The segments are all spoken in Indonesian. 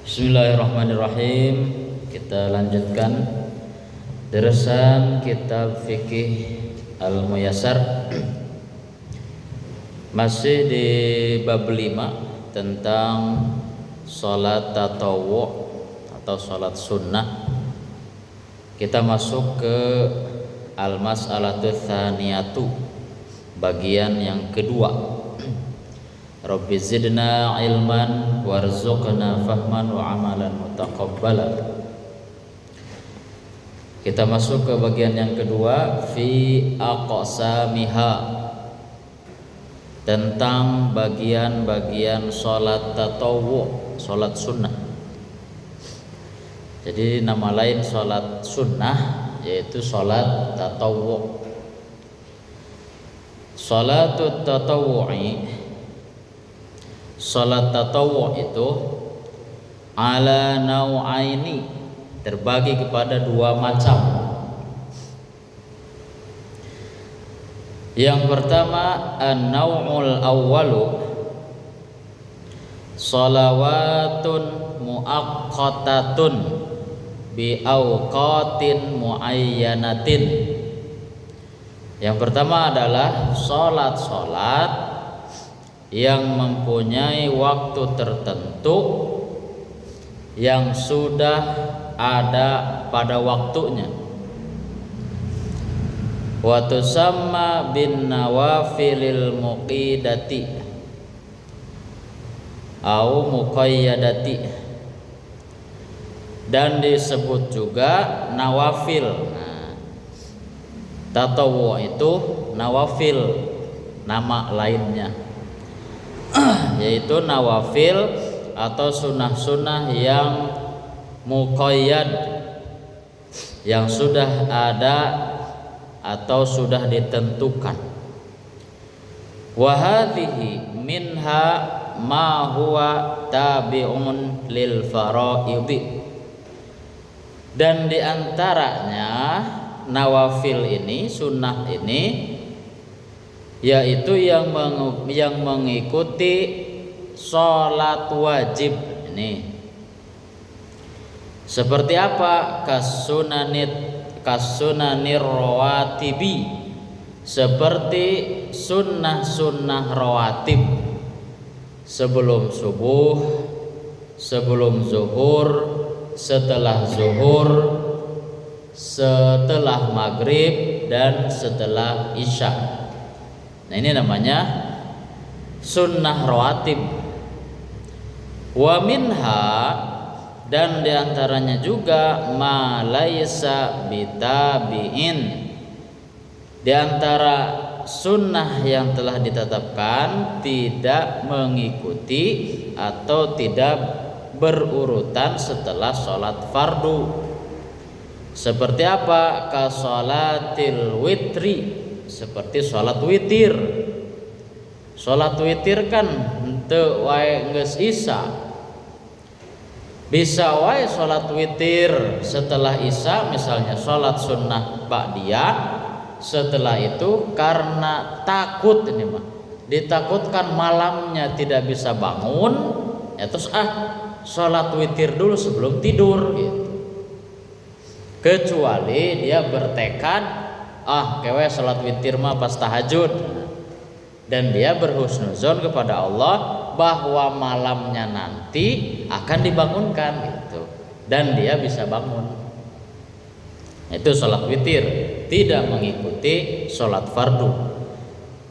Bismillahirrahmanirrahim. Kita lanjutkan derasan kitab fikih Al-Muyassar. Masih di bab 5 tentang salat tatawwu atau salat sunnah. Kita masuk ke al-mas'alatu tsaniyatu, bagian yang kedua. Rabbi zidna ilman warzuqna fahman wa amalan mutaqabbala. Kita masuk ke bagian yang kedua, fi aqsamiha, tentang bagian-bagian salat tatawwu, salat sunnah. Jadi nama lain salat sunnah yaitu salat tatawwu. Salatut tatawwu'i, salat tatawwu itu ala nau'aini, terbagi kepada dua macam. Yang pertama, an-nau'ul awwalu salawatun muaqqatatun bi awqatin muayyanatin. Yang pertama adalah salat-salat yang mempunyai waktu tertentu yang sudah ada pada waktunya. Wa tusamma bin nawafilil muqidati au muqayyadati, dan disebut juga nawafil. Tatawwu itu nawafil, nama lainnya yaitu nawafil atau sunnah-sunnah yang muqayyad, yang sudah ada atau sudah ditentukan. Wa hadhihi minha ma huwa tabi'un lil faraidhi, dan diantaranya nawafil ini, sunnah ini, yaitu yang mengikuti sholat wajib ini. Seperti apa? Kasunanir rawatibi, seperti sunnah-sunnah rawatib, sebelum subuh, sebelum zuhur, setelah zuhur, setelah maghrib, dan setelah isya. Nah, ini namanya sunnah rawatib. Wa minha, dan diantaranya juga ma laisa bitabiin, diantara sunnah yang telah ditetapkan tidak mengikuti atau tidak berurutan setelah sholat fardu. Seperti apa? Ka sholatil witri, seperti sholat witir. Sholat witir kan henteu wae geus isya, bisa wae sholat witir setelah isya, misalnya sholat sunnah ba'diyah. Setelah itu karena takut, ini mah ditakutkan malamnya tidak bisa bangun, ya terus sholat witir dulu sebelum tidur gitu. Kecuali dia bertekad, kewe sholat witir mah pas tahajud, dan dia berhusnuzon kepada Allah bahwa malamnya nanti akan dibangunkan gitu, dan dia bisa bangun. Itu sholat witir, tidak mengikuti sholat fardu.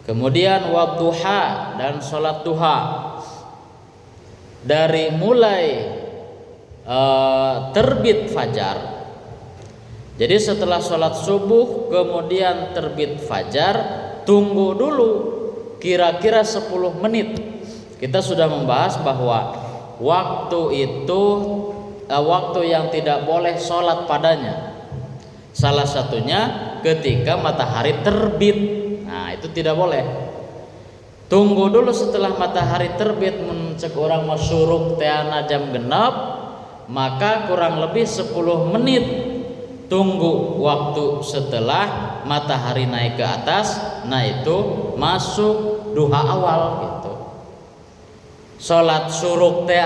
Kemudian wadduha, dan sholat duha, dari mulai terbit fajar. Jadi setelah sholat subuh kemudian terbit fajar, tunggu dulu kira-kira 10 menit. Kita sudah membahas bahwa waktu itu waktu yang tidak boleh sholat padanya. Salah satunya ketika matahari terbit. Nah, itu tidak boleh. Tunggu dulu setelah matahari terbit, mencek orang masyuruk teana jam genap, maka kurang lebih 10 menit tunggu waktu setelah matahari naik ke atas. Nah, itu masuk duha awal gitu. Salat syuruk teh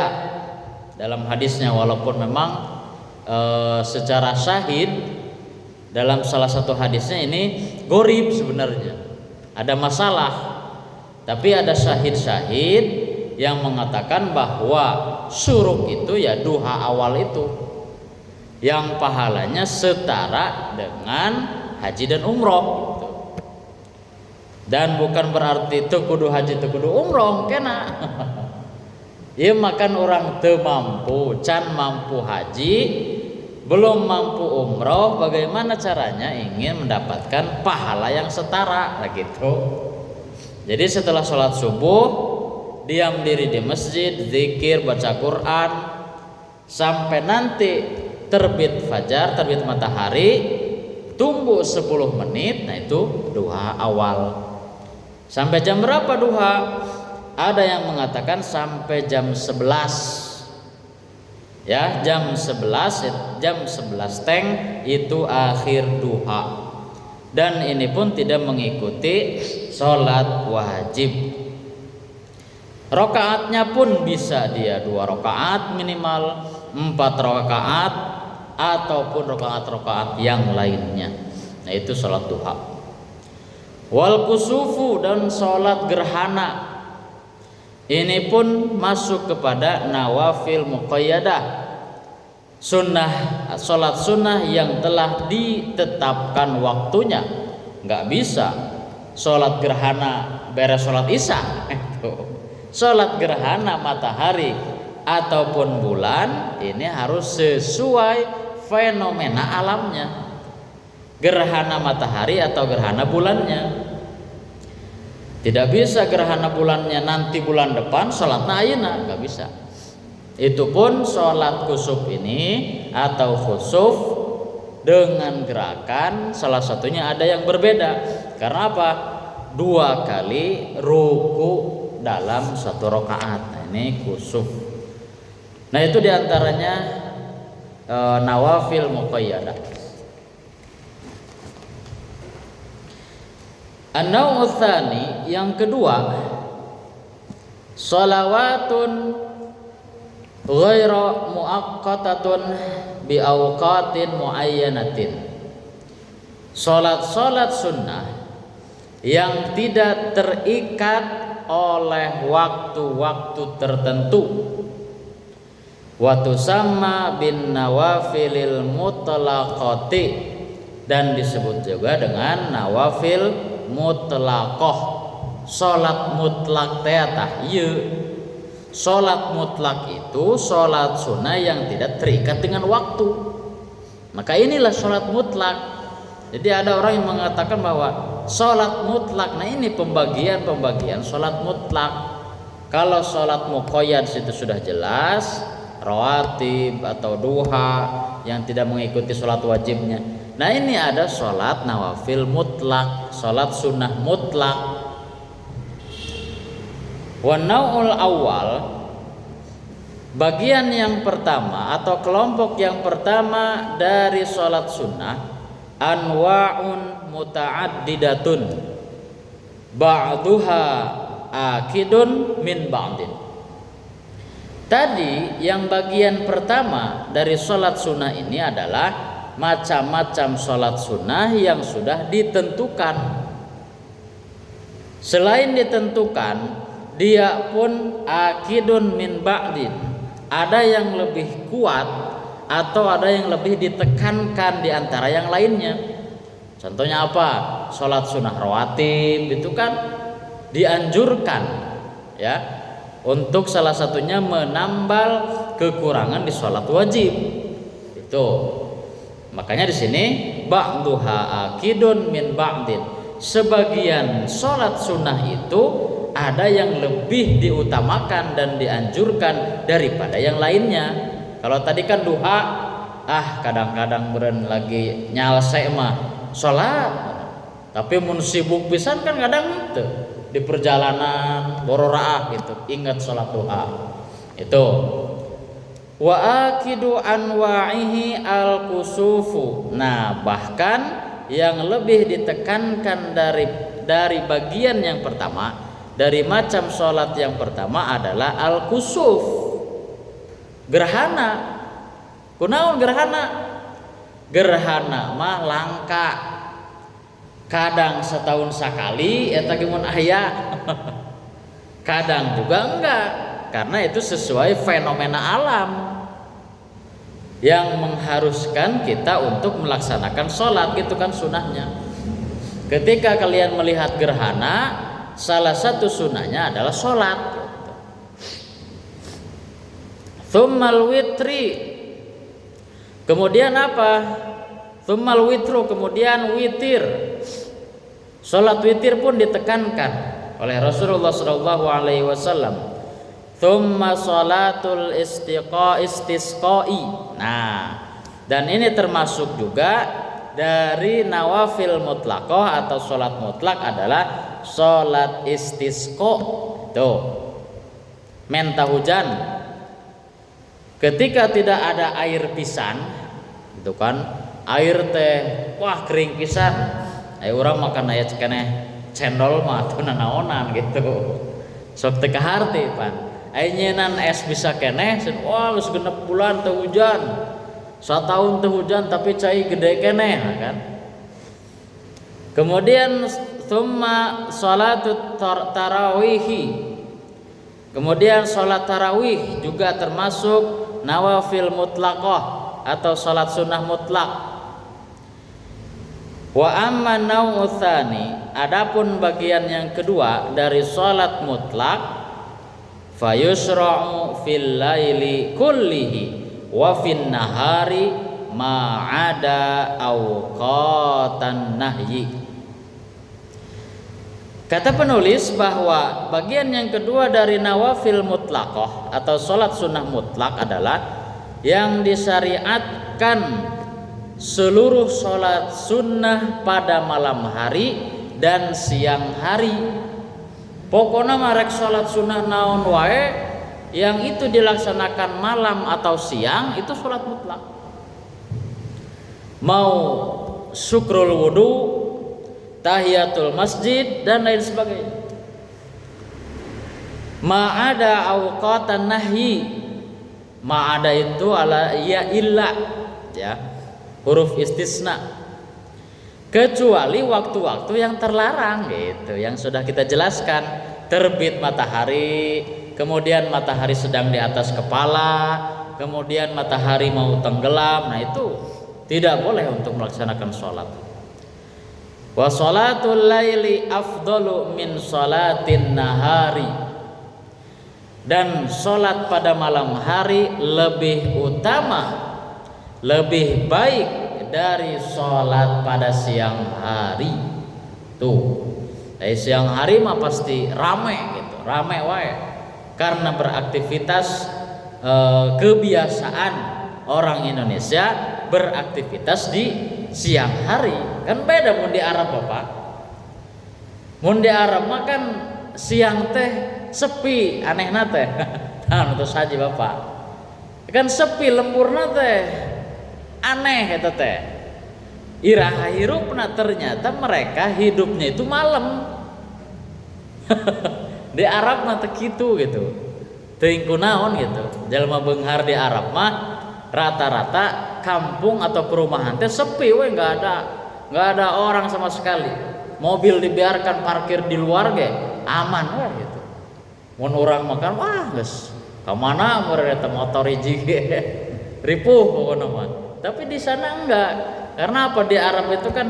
dalam hadisnya, walaupun memang secara syahid dalam salah satu hadisnya ini gharib sebenarnya, ada masalah. Tapi ada syahid-syahid yang mengatakan bahwa syuruk itu ya duha awal itu yang pahalanya setara dengan haji dan umroh gitu. Dan bukan berarti teu kudu haji teu kudu umroh kena. Ya makan orang teu mampu, can mampu haji, belum mampu umroh, bagaimana caranya ingin mendapatkan pahala yang setara gitu. Jadi setelah sholat subuh diam diri di masjid, zikir, baca Quran sampai nanti terbit fajar, terbit matahari, tunggu 10 menit, nah itu duha awal. Sampai jam berapa duha? Ada yang mengatakan sampai jam 11. Ya, jam 11 teng itu akhir duha. Dan ini pun tidak mengikuti sholat wajib. Rokaatnya pun bisa dia 2 rokaat minimal, 4 rokaat ataupun rokaat-rokaat yang lainnya. Nah itu sholat duha. Wal kusufu dan sholat gerhana. Ini pun masuk kepada nawafil muqayyadah, sunnah, sholat sunnah yang telah ditetapkan waktunya. Nggak bisa sholat gerhana beres sholat isya. Sholat gerhana matahari ataupun bulan ini harus sesuai fenomena alamnya, gerhana matahari atau gerhana bulannya. Tidak bisa gerhana bulannya nanti bulan depan sholatna ayeuna, nggak bisa. Itu pun sholat kusuf ini atau khusuf dengan gerakan salah satunya ada yang berbeda. Karena apa? 2 kali ruku dalam 1 rakaat. Nah ini kusuf. Nah itu diantaranya nawafil muqayyadah. An-naw' tsani, yang kedua, shalawatun ghairu muaqqatatun bi awqatin muayyanatin. Salat-salat sunnah yang tidak terikat oleh waktu-waktu tertentu. Wa tusamma bin nawafilil mutlaqati, dan disebut juga dengan nawafil mutlaqah. Salat mutlak teh tah ieu. Salat mutlak itu salat sunnah yang tidak terikat dengan waktu. Maka inilah salat mutlak. Jadi ada orang yang mengatakan bahwa salat mutlak, nah ini pembagian salat mutlak. Kalau salat muqayyad itu sudah jelas, rawatib atau duha yang tidak mengikuti salat wajibnya. Nah ini ada sholat nawafil mutlak, sholat sunnah mutlak. Wa naw'ul awal, bagian yang pertama atau kelompok yang pertama dari sholat sunnah, anwa'un muta'addidatun ba'duha akidun min ba'din. Tadi yang bagian pertama dari sholat sunnah ini adalah macam-macam sholat sunnah yang sudah ditentukan. Selain ditentukan, dia pun akidun min ba'din, ada yang lebih kuat atau ada yang lebih ditekankan di antara yang lainnya. Contohnya apa? Sholat sunnah rawatib itu kan dianjurkan ya, untuk salah satunya menambal kekurangan di sholat wajib. Itu makanya di sini ba'duha akidun min ba'din. Sebagian sholat sunnah itu ada yang lebih diutamakan dan dianjurkan daripada yang lainnya. Kalau tadi kan duha, kadang-kadang beren lagi nyalse mah sholat, tapi mun sibuk pisan kan kadang itu di perjalanan bororaah gitu ingat sholat duha. Itu wa akidu anwa'ihi al-kusufu. Nah, bahkan yang lebih ditekankan dari bagian yang pertama, dari macam sholat yang pertama adalah al-kusuf. Gerhana. Kunaon gerhana? Gerhana mah langka. Kadang setahun sekali eta ge mun aya. Kadang juga enggak, karena itu sesuai fenomena alam yang mengharuskan kita untuk melaksanakan sholat, gitu kan sunnahnya. Ketika kalian melihat gerhana, salah satu sunnahnya adalah sholat. Tsummal witri, kemudian apa? Tsummal witru, kemudian witir. Sholat witir pun ditekankan oleh Rasulullah SAW. Tsumma sholatul istisqai. Nah, dan ini termasuk juga dari nawafil mutlaqah atau sholat mutlak adalah sholat istisqa. Tuh, minta hujan. Ketika tidak ada air pisan, itu kan air teh wah kering pisan. Ayo urang makan aya cenah cendol mah tuh nanaonan gitu. Sok teu kaharti pan. Aya nyeunaan es bisa keneh, wah geus genep bulan teu hujan. Satahun teu hujan tapi cai gede keneh kan. Kemudian tsumma shalatut tarawih. Kemudian salat tarawih juga termasuk nawafil mutlaqah atau salat sunnah mutlak. Wa amma nau'u tsani, adapun bagian yang kedua dari salat mutlak, fayusra'u fil laili kullihi wa fin nahari ma'ada awqatan nahyi. Kata penulis bahwa bagian yang kedua dari nawafil mutlaqah atau salat sunnah mutlak adalah yang disyariatkan seluruh sholat sunnah pada malam hari dan siang hari. Pokoknya marek sholat sunnah naon wae yang itu dilaksanakan malam atau siang itu sholat mutlak. Mau syukrul wudu, tahiyatul masjid dan lain sebagainya. Ma'ada awqatan nahyi. Ma'ada itu ala ya illa, ya. Huruf istisna, kecuali waktu-waktu yang terlarang gitu, yang sudah kita jelaskan. Terbit matahari, kemudian matahari sedang di atas kepala, kemudian matahari mau tenggelam, nah itu tidak boleh untuk melaksanakan sholat. Wa sholatul laili afdalu min sholatin nahari, dan sholat pada malam hari lebih utama, lebih baik dari sholat pada siang hari. Tuh, siang hari mah pasti rame gitu, rame wae, karena beraktivitas kebiasaan orang Indonesia beraktivitas di siang hari. Kan beda mun di Arab Bapak. Mun di Arab mah kan siang teh sepi, anehna teh. Nah, itu saja Bapak. Kan sepi lemburna teh. Aneh eta teh. Iraha hirupna ternyata mereka hidupnya itu malam. Di Arab mah teh kitu gitu. Teuing kunaon gitu. Jalma beunghar di Arab mah rata-rata kampung atau perumahan teh sepi we, enggak ada orang sama sekali. Mobil dibiarkan parkir di luar ge aman we gitu. Mun urang makan wah geus ka mana meureun eta motor hiji ge. Ripuh pokona mah. Tapi di sana enggak, karena apa? Di Arab itu kan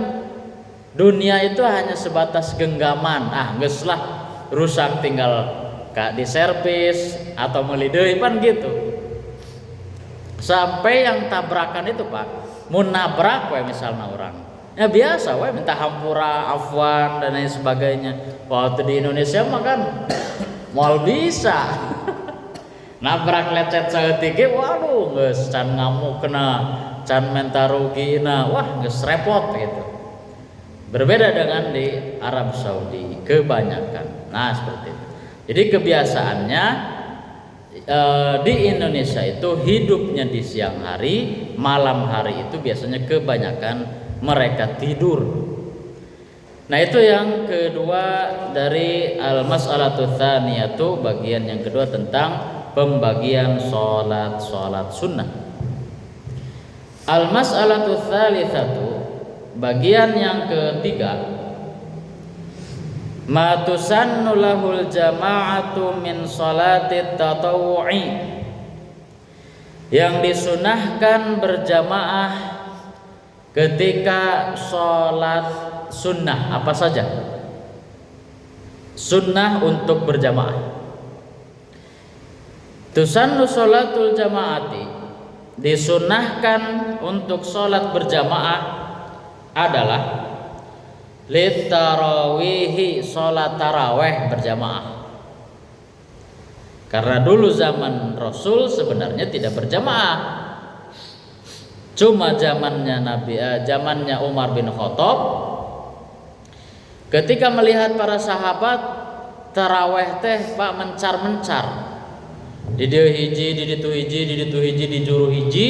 dunia itu hanya sebatas genggaman. Geus lah rusak tinggal diservis atau meuli deui pan gitu. Sampai yang tabrakan itu Pak, mun nabrak we misalnya orang. Ya biasa we minta hampura, afwan dan lain sebagainya. Waktu di Indonesia mah kan moal bisa. Nabrak lecet saeutik ge waduh geus can ngamuk kena, can menta rugina, wah geus repot gitu. Berbeda dengan di Arab Saudi kebanyakan. Nah seperti itu. Jadi kebiasaannya di Indonesia itu hidupnya di siang hari, malam hari itu biasanya kebanyakan mereka tidur. Nah itu yang kedua dari al-mas'alatu tsaniyatu, bagian yang kedua tentang pembagian sholat sunnah. Al-mas'alatu tsalitsatu, bagian yang ketiga, ma tusannu lahul jama'atu min sholati tatawwu'i, yang disunahkan berjamaah ketika sholat sunnah. Apa saja sunnah untuk berjamaah? Tusannu sholatul jama'ati, disunahkan untuk sholat berjamaah adalah litarawihi, sholat taraweh berjamaah. Karena dulu zaman Rasul sebenarnya tidak berjamaah, cuma zamannya Umar bin Khattab, ketika melihat para sahabat taraweh teh pak mencar-mencar, di dieu hiji, di ditu hiji, di ditu hiji, di juru hiji,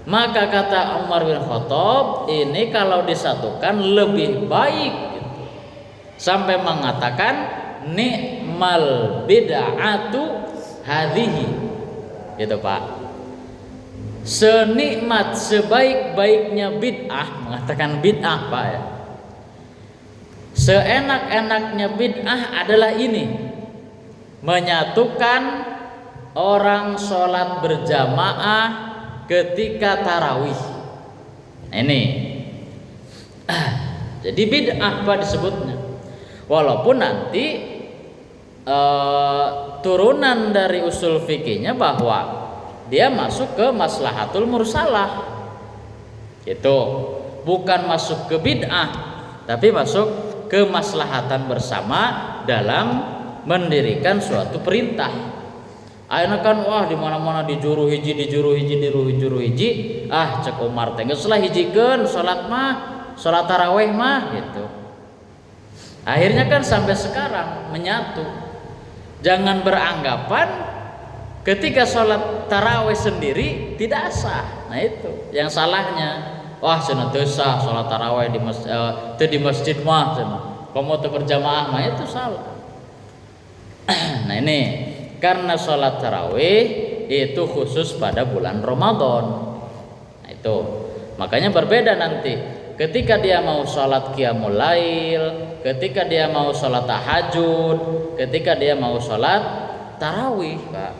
maka kata Umar bin Khattab, ini kalau disatukan lebih baik gitu. Sampai mengatakan ni'mal bid'atu hadhihi, gitu Pak. Senikmat sebaik-baiknya bid'ah, mengatakan bid'ah Pak ya, seenak-enaknya bid'ah adalah ini, menyatukan orang sholat berjamaah ketika tarawih. Ini jadi bid'ah Pak disebutnya, walaupun nanti turunan dari usul fikihnya bahwa dia masuk ke maslahatul mursalah, itu bukan masuk ke bid'ah, tapi masuk ke maslahatan bersama dalam mendirikan suatu perintah. Ayeuna kan wah di mana-mana di juru hiji, di juru hiji, di juru hiji, cek Umar teh geus lah hijikeun salat mah, salat tarawih mah gitu. Akhirnya kan sampai sekarang menyatu. Jangan beranggapan ketika salat tarawih sendiri tidak sah. Nah itu yang salahnya. Wah cenah teu sah salat tarawih di masjid mah cenah. Komo teu berjamaah mah itu salah. Nah ini karena sholat tarawih itu khusus pada bulan Ramadan. Nah itu makanya berbeda nanti ketika dia mau sholat qiyamul lail, ketika dia mau sholat tahajud, ketika dia mau sholat tarawih Pak.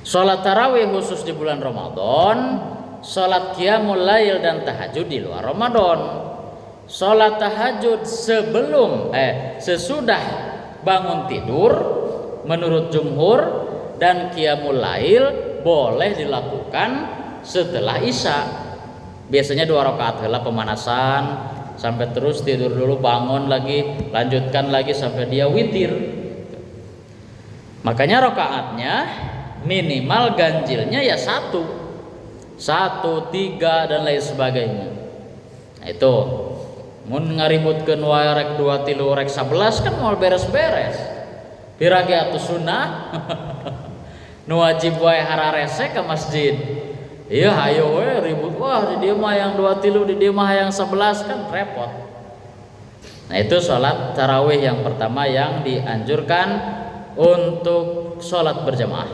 Sholat tarawih khusus di bulan Ramadan, sholat qiyamul lail dan tahajud di luar Ramadan. Sholat tahajud sesudah bangun tidur menurut jumhur, dan qiyamul lail boleh dilakukan setelah isya. Biasanya 2 rakaat heula pemanasan, sampai terus tidur dulu, bangun lagi, lanjutkan lagi sampai dia witir. Makanya rakaatnya minimal ganjilnya ya 1, 3 dan lain sebagainya. Nah itu mun ngaributkeun wae rek 2 3 rek 11 kan moal beres-beres. Pirage atuh sunnah nu wajib wae hararese ke masjid. Iya hayo we ribut, wah di dieu mah yang 2 3, di dieu mah yang 11, kan repot. Nah itu sholat tarawih yang pertama yang dianjurkan untuk sholat berjamaah.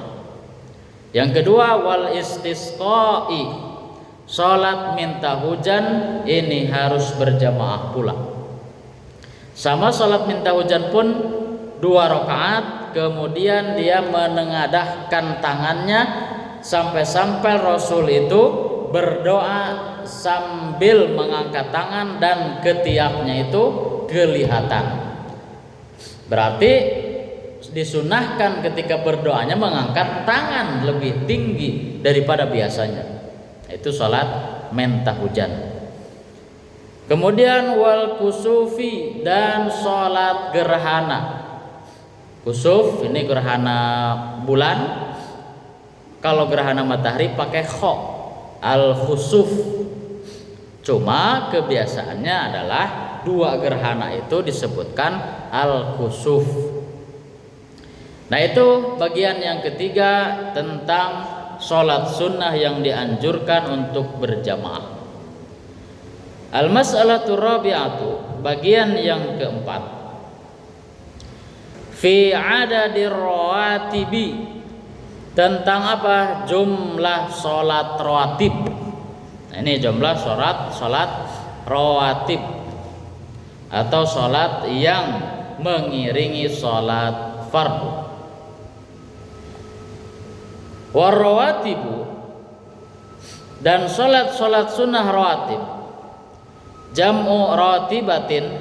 Yang kedua wal istisqai, sholat minta hujan ini harus berjamaah pula. Sama sholat minta hujan pun 2 rakaat, kemudian dia menengadahkan tangannya sampai-sampai Rasul itu berdoa sambil mengangkat tangan dan ketiaknya itu kelihatan. Berarti disunahkan ketika berdoanya mengangkat tangan lebih tinggi daripada biasanya. Itu sholat minta hujan. Kemudian wal kusufi, dan sholat gerhana. Kusuf ini gerhana bulan, kalau gerhana matahari pakai kho, al khusuf. Cuma kebiasaannya adalah 2 gerhana itu disebutkan al khusuf. Nah itu bagian yang ketiga tentang sholat sunnah yang dianjurkan untuk berjamaah. Al-mas'alatu rabi'atu, bagian yang keempat, fi adadir rawatibi, tentang apa? Jumlah salat rawatib. Nah, ini jumlah salat rawatib atau salat yang mengiringi salat fardu. Warawatibu, dan salat sunnah rawatib, jam'u ratibatin,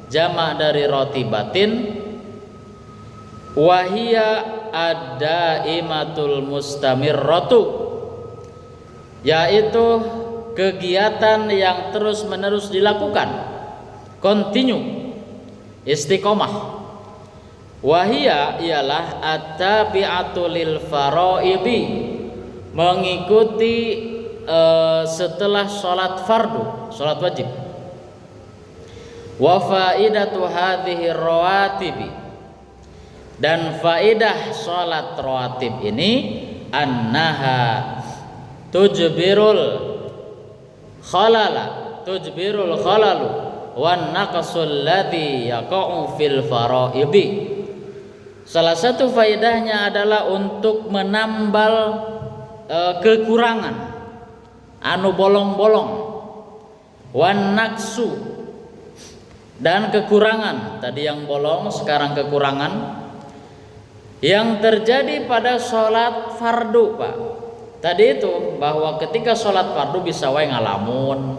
jamak dari ratibatin, wahia ad-daimatul mustamirratu, yaitu kegiatan yang terus menerus dilakukan, continue, istiqomah. Wahia ialah at-tabi'atu lil faraidi, mengikuti setelah sholat fardu, sholat wajib. Wa faidatu hadhihi rawatibi, dan faidah sholat rawatib ini annaha tujbirul khalalu wan naqsul ladzi yaqa'u fil faraidi. Salah satu faedahnya adalah untuk menambal kekurangan anu bolong-bolong, wan naqsu, dan kekurangan, tadi yang bolong sekarang kekurangan yang terjadi pada sholat fardu, Pak. Tadi itu bahwa ketika sholat fardu bisa wae ngalamun,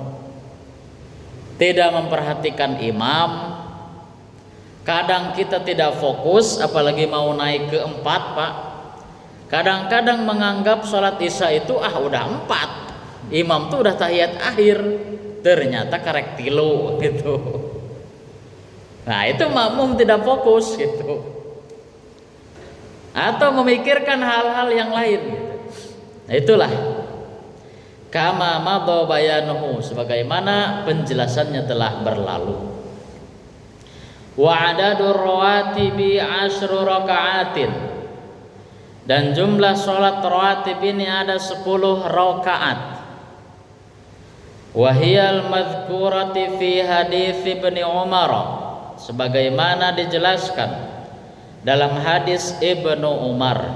tidak memperhatikan imam. Kadang kita tidak fokus, apalagi mau naik ke 4, Pak. Kadang-kadang menganggap sholat isya itu udah 4, imam tuh udah tahiyat akhir, ternyata karek 3 gitu. Nah itu makmum tidak fokus gitu, atau memikirkan hal-hal yang lain gitu. Nah itulah kama madha bayanuhu, sebagaimana penjelasannya telah berlalu. Wa adadur rawatibi 10 raka'atin, dan jumlah sholat rawatib ini ada 10 rakaat. Wa hiyal madhkurati fi hadits Ibnu Umar, sebagaimana dijelaskan dalam hadis Ibnu Umar.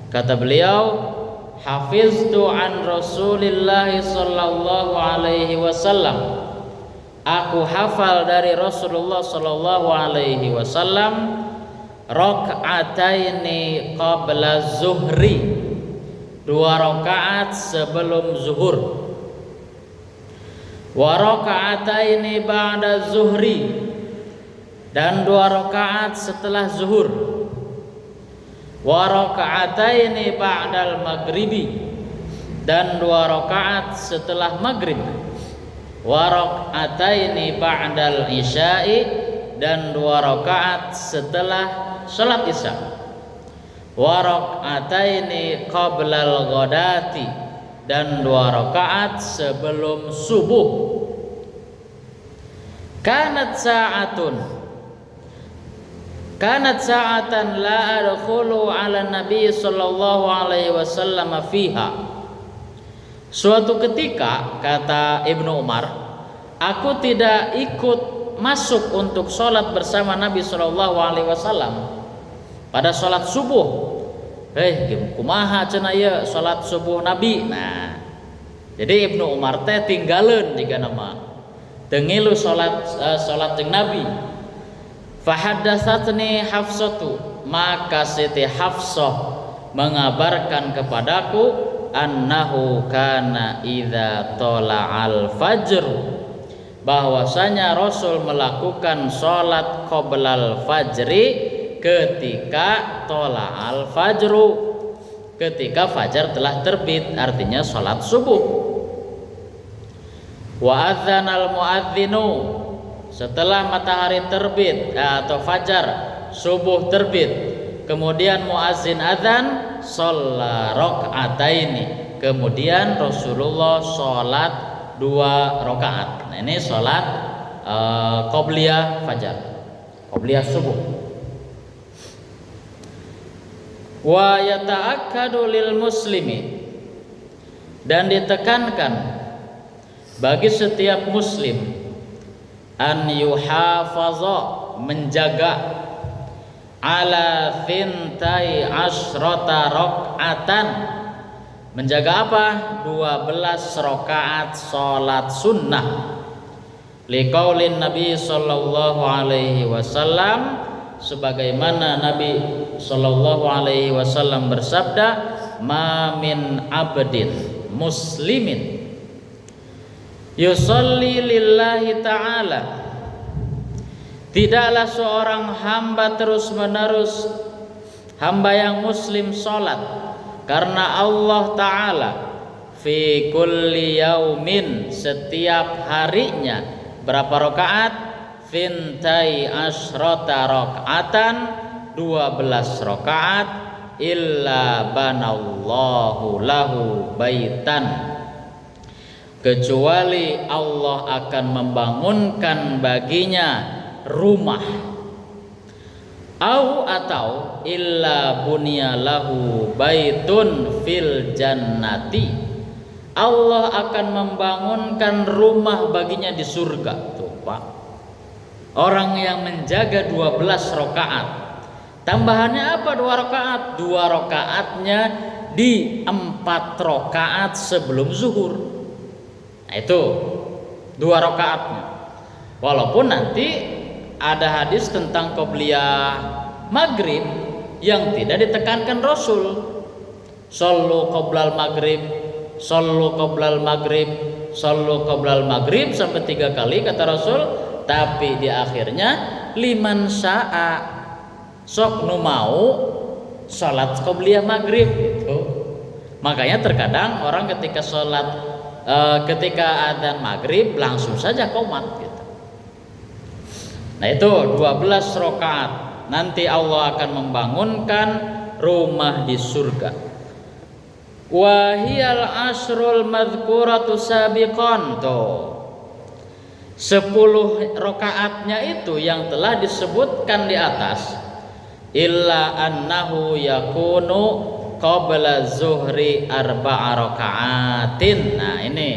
Kata beliau, hafiztu an Rasulillah sallallahu alaihi wasallam, aku hafal dari Rasulullah sallallahu alaihi wasallam, raka'ataini qabla zuhri, 2 rakaat sebelum zuhur, wa raka'ataini ba'da zuhri, dan 2 rakaat setelah zuhur, wa raka'ataini ba'dal maghribi, dan 2 rakaat setelah maghrib, wa raka'ataini ba'dal isya'i, dan 2 rakaat setelah salat isya, wa raka'ataini qablal ghadati, dan 2 rakaat sebelum subuh. Kanat sa'atan la adkhulu ala nabi sallallahu alaihi wasallam fiha. Suatu ketika, kata Ibnu Umar, aku tidak ikut masuk untuk sholat bersama Nabi sallallahu alaihi wasallam pada sholat subuh. Kumaha cenah ieu sholat subuh Nabi. Nah, jadi Ibnu Umar teh tinggalin jika nama tengilu sholat jeung Nabi. Fahaddatsatni Hafsatu, maka Siti Hafsah mengabarkan kepadaku, annahu kana idza tala'al fajr, bahwasanya Rasul melakukan sholat qoblal fajri ketika tala'al fajru, ketika fajar telah terbit, artinya sholat subuh. Wa adzanal muadzinu, setelah matahari terbit atau fajar subuh terbit, kemudian muazzin adzan, sholat raka'ataini, kemudian Rasulullah sholat 2 rakaat. Nah ini sholat qobliyah fajar, qobliyah subuh. Wa yata'akkadu lil muslimi, dan ditekankan bagi setiap muslim, an yuhafaza, menjaga, ala thintai asyrata rakaatan. Menjaga apa? 12 rakaat salat sunnah. Liqaulin Nabi sallallahu alaihi wasallam, sebagaimana Nabi sallallahu alaihi wasallam bersabda, ma min abdin muslimin yusalli lillahi ta'ala, tidaklah seorang hamba terus menerus, hamba yang muslim salat karena Allah Ta'ala, fi kulli yaumin, setiap harinya, berapa rakaat? Fintai asyrata rakaatan, 12 rakaat, illa banallahu lahu baitan, kecuali Allah akan membangunkan baginya rumah. Atau illa bunyalahu baitun fil jannati, Allah akan membangunkan rumah baginya di surga. Tuh Pak, orang yang menjaga 12 rakaat, tambahannya apa? 2 rakaat. 2 rakaatnya di 4 rakaat sebelum zuhur. Nah itu 2 rakaatnya. Walaupun nanti ada hadis tentang qobliyah maghrib yang tidak ditekankan Rasul. Shallu qoblal maghrib, shallu qoblal maghrib, shallu qoblal maghrib sampai 3 kali kata Rasul. Tapi di akhirnya liman sya'a, sok nu mau salat qobliyah maghrib gitu. Makanya terkadang orang ketika salat ketika adzan maghrib langsung saja qomat gitu. Nah itu 12 rakaat, nanti Allah akan membangunkan rumah di surga. Wahiyal asrul madhkuratu sabiqan, tuh 10 rakaatnya itu yang telah disebutkan di atas. Illa annahu yakunu qabla zuhri 4 rakaatin. Nah ini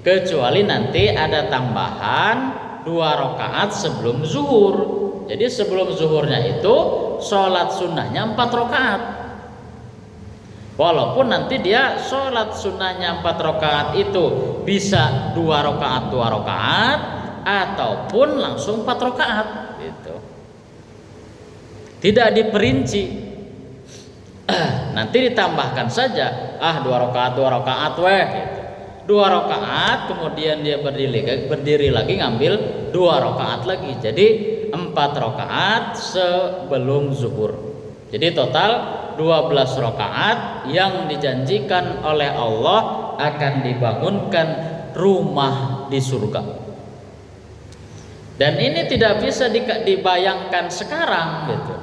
kecuali nanti ada tambahan 2 rakaat sebelum zuhur. Jadi sebelum zuhurnya itu sholat sunnahnya 4 rakaat. Walaupun nanti dia sholat sunnahnya 4 rakaat itu bisa 2 rakaat 2 rakaat ataupun langsung 4 rakaat gitu. Tidak diperinci. Nanti ditambahkan saja 2 rakaat 2 rakaat weh gitu. 2 rakaat kemudian dia berdiri lagi ngambil 2 rakaat lagi, jadi 4 rakaat sebelum zuhur. Jadi total 12 rakaat yang dijanjikan oleh Allah akan dibangunkan rumah di surga. Dan ini tidak bisa dibayangkan sekarang gitu.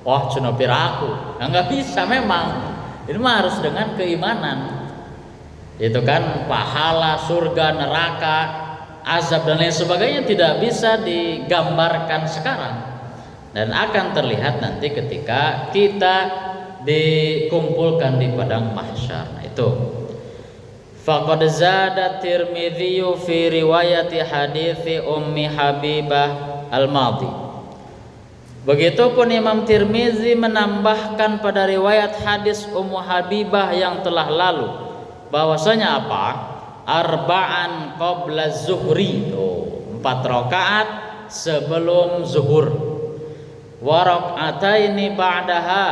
Wah cuna piraku, nggak bisa memang. Ini mah harus dengan keimanan. Itu kan pahala, surga, neraka, azab dan lain sebagainya tidak bisa digambarkan sekarang, dan akan terlihat nanti ketika kita dikumpulkan di padang mahsyar. Nah itu faqad zada Tirmidzi fi riwayati hadithi Ummi Habibah al-Madhi. Begitupun Imam Tirmidzi menambahkan pada riwayat hadis Ummu Habibah yang telah lalu, bahwasanya apa? Arba'an qabla zuhri, 4 rakaat sebelum zuhur. Wa raka'ataini ba'daha,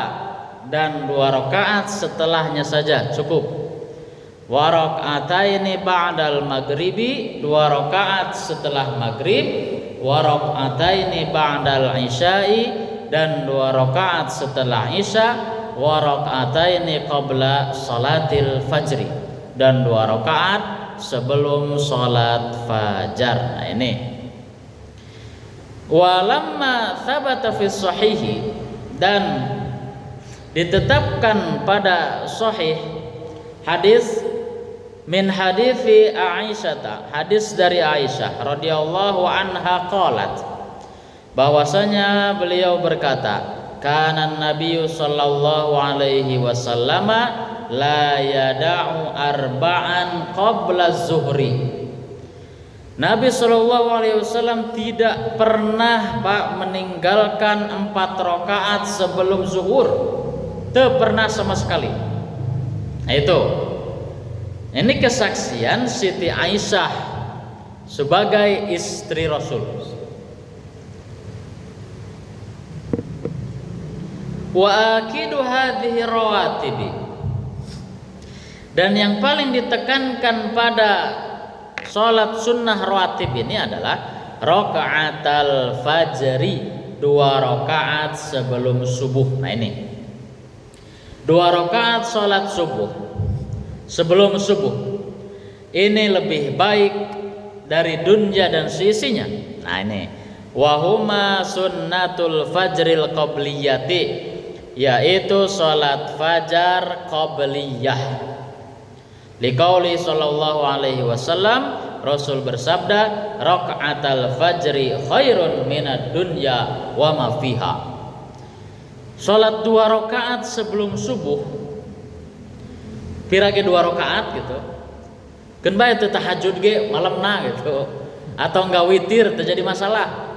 dan 2 rakaat setelahnya saja cukup. Wa raka'ataini ba'dal maghribi, 2 rakaat setelah maghrib. Wa raka'ataini ba'dal isya'i, dan 2 rakaat setelah isya. Wa raka'ataini qabla salatil fajri, dan 2 rakaat sebelum salat fajar. Nah ini walamma thabata fi sahihi, dan ditetapkan pada sahih hadis min hadithi Aisyah, hadis dari Aisyah radhiyallahu anha qalat, bahwasanya beliau berkata, kana Nabi sallallahu alaihi wasallam la yada'u arba'an qabla zuhri. Nabi Shallallahu Alaihi Wasallam tidak pernah Pak meninggalkan 4 rakaat sebelum zuhur, tidak pernah sama sekali. Nah, itu, ini kesaksian Siti Aisyah sebagai istri Rasul. Wa akidu hadhihi rawatibi, dan yang paling ditekankan pada sholat sunnah rawatib ini adalah raka'atal fajri, 2 rakaat sebelum subuh. Nah ini 2 rakaat sholat subuh sebelum subuh ini lebih baik dari dunia dan seisinya. Nah ini wahuma sunnatul fajril qabliyati, yaitu sholat fajar qabliyah. Liqauli sallallahu alaihi wasallam, Rasul bersabda, raka'atal fajri khairun minad dunya wa ma fiha. Salat 2 rakaat sebelum subuh, pirage 2 rakaat gitu. Keun bae teu tahajud ge malemna gitu. Atau enggak witir terjadi masalah.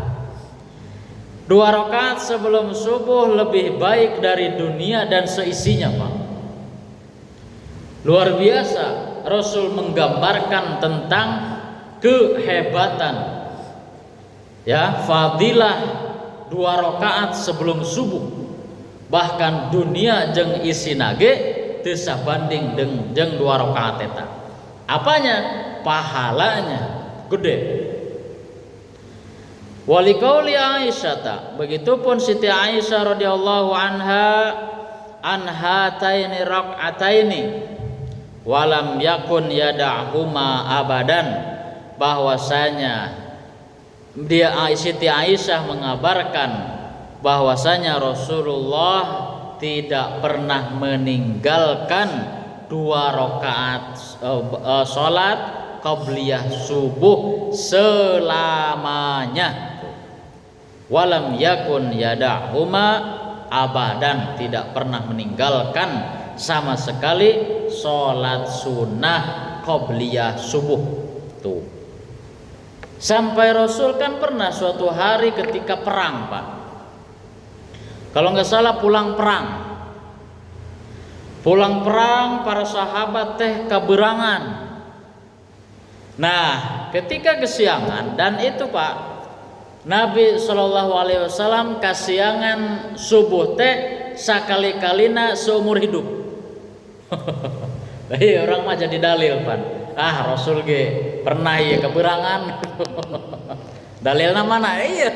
2 rakaat sebelum subuh lebih baik dari dunia dan seisinya, Pak. Luar biasa, Rasul menggambarkan tentang kehebatan, ya, fadilah 2 rakaat sebelum subuh. Bahkan dunia jeung isina ge teu sabanding jeung 2 rakaat eta. Apanya? Pahalanya gede. Waliqauli Aisyah, begitupun Siti Aisyah radhiyallahu anha taini rak'ataini walam yakun yada'huma abadan, bahwasanya Siti Aisyah mengabarkan bahwasanya Rasulullah tidak pernah meninggalkan 2 rakaat salat qabliyah subuh selamanya. Walam yakun yada'huma abadan, tidak pernah meninggalkan sama sekali sholat sunnah qabliyah subuh. Tuh. Sampai Rasul kan pernah suatu hari ketika perang, Pak. Kalau nggak salah pulang perang para sahabat teh kaberangan. Nah, ketika kesiangan, dan itu Pak, Nabi Shallallahu Alaihi Wasallam kasiangan subuh teh sakali-kalina seumur hidup. Iya, orang mah jadi dalil, Pan. Rasul ge pernah ya keberangan. Dalilna mana? Iya.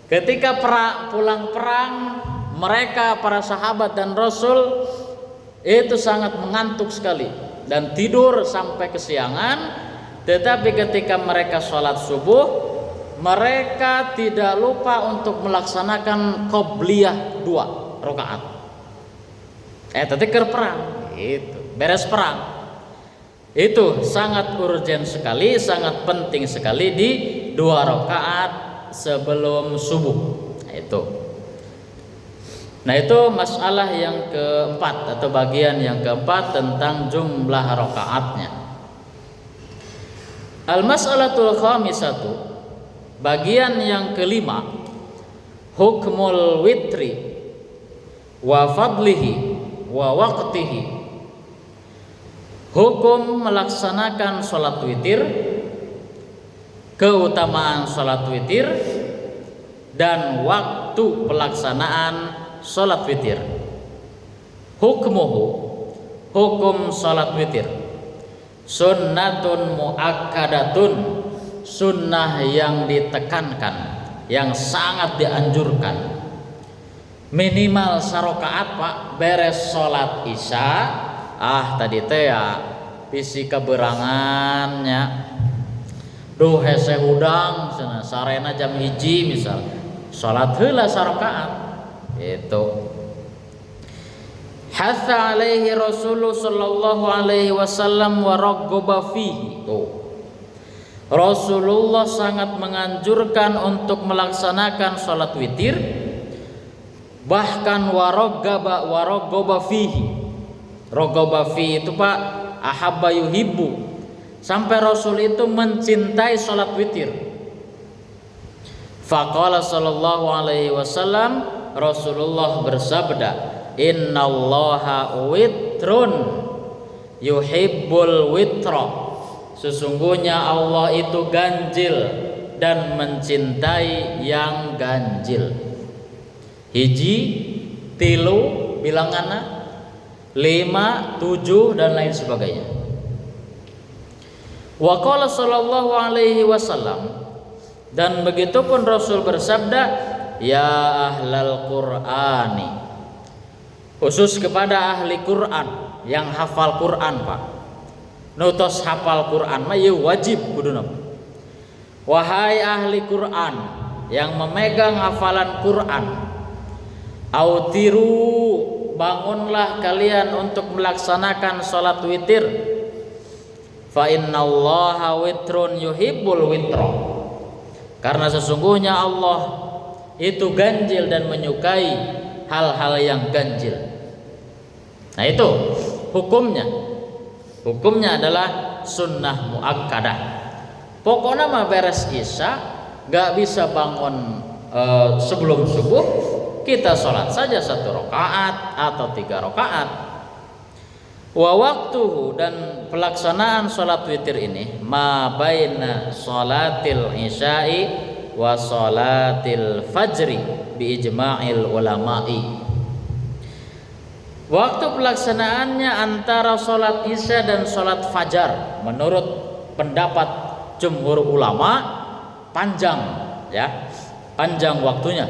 Ketika pulang perang, mereka para sahabat dan Rasul itu sangat mengantuk sekali dan tidur sampai kesiangan. Tetapi ketika mereka sholat subuh, mereka tidak lupa untuk melaksanakan qabliyah 2 rakaat. Ketika perang, itu beres perang, itu sangat urgen sekali, sangat penting sekali di 2 rakaat sebelum subuh. Nah itu masalah yang keempat atau bagian yang keempat tentang jumlah rakaatnya. Al-mas'alatul khamisatu, bagian yang kelima, hukmul witri wa fadlihi wa waqtihi. Hukum melaksanakan sholat witir, keutamaan sholat witir, dan waktu pelaksanaan sholat witir. Hukmuhu, hukum sholat witir, sunnatun muakkadatun, sunnah yang ditekankan, yang sangat dianjurkan. Minimal sarokaat, Pak, beres sholat isya. Tadi teh ya bisi keberangannya, duh hese hudang sarena jam 1 misal, sholat heula sarokaat. Itu hatha alaihi Rasulullah sallallahu alaihi wasallam wa raghaba fihi. Rasulullah sangat menganjurkan untuk melaksanakan sholat witir, bahkan warogaba fihi. Rogaba fihi itu Pak, ahabba yuhibbu, sampai Rasul itu mencintai salat witir. Faqala sallallahu alaihi wasallam, Rasulullah bersabda, innallaha witrun yuhibbul witra. Sesungguhnya Allah itu ganjil dan mencintai yang ganjil. Hiji, tilu bilanganna, 5, 7 dan lain sebagainya. Wa qala sallallahu alaihi wasallam, dan begitupun Rasul bersabda, ya ahlal Qur'ani, khusus kepada ahli Quran yang hafal Quran Pak. Nutos hafal Quran mah ya wajib kuduna. Wahai ahli Quran yang memegang hafalan Quran, autiru, bangunlah kalian untuk melaksanakan salat witir. Fa innallaha witrun yuhibbul witra. Karena sesungguhnya Allah itu ganjil dan menyukai hal-hal yang ganjil. Nah itu hukumnya. Hukumnya adalah sunnah muakkadah. Pokoknya mah beres isya gak bisa bangun sebelum subuh, kita sholat saja 1 rakaat atau 3 rakaat. Wa waktuhu, dan pelaksanaan sholat witir ini ma baina sholatil isya'i wa sholatil fajri bi ijma'il ulama'i. Waktu pelaksanaannya antara sholat isya dan sholat fajar menurut pendapat jumhur ulama panjang, ya, panjang waktunya.